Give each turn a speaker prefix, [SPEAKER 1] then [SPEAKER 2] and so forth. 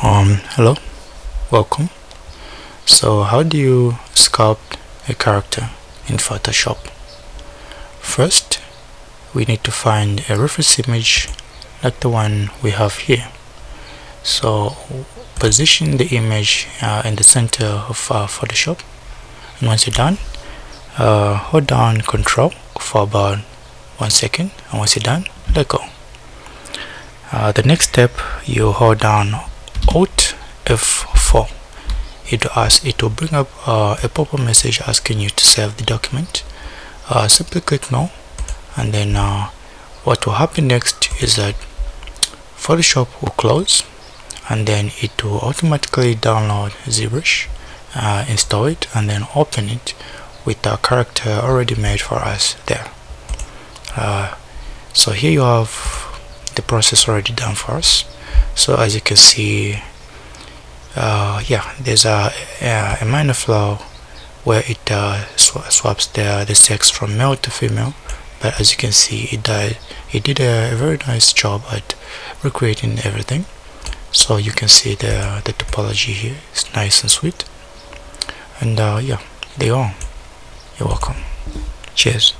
[SPEAKER 1] Hello, welcome. So how do you sculpt a character in Photoshop? First, we need to find a reference image like the one we have here. So position the image in the center of Photoshop, and once you're done, hold down Control for about 1 second, and once you're done, let go. The next step, you hold down Alt F4. It will bring up a pop-up message asking you to save the document. Simply click no, and then what will happen next is that Photoshop will close, and then it will automatically download ZBrush, install it, and then open it with a character already made for us there. So here you have the process already done for us. So as you can see, there's a minor flaw where it swaps the sex from male to female, but as you can see, it did a very nice job at recreating everything. So you can see the topology here is nice and sweet, and yeah, there you are. You're welcome. Cheers.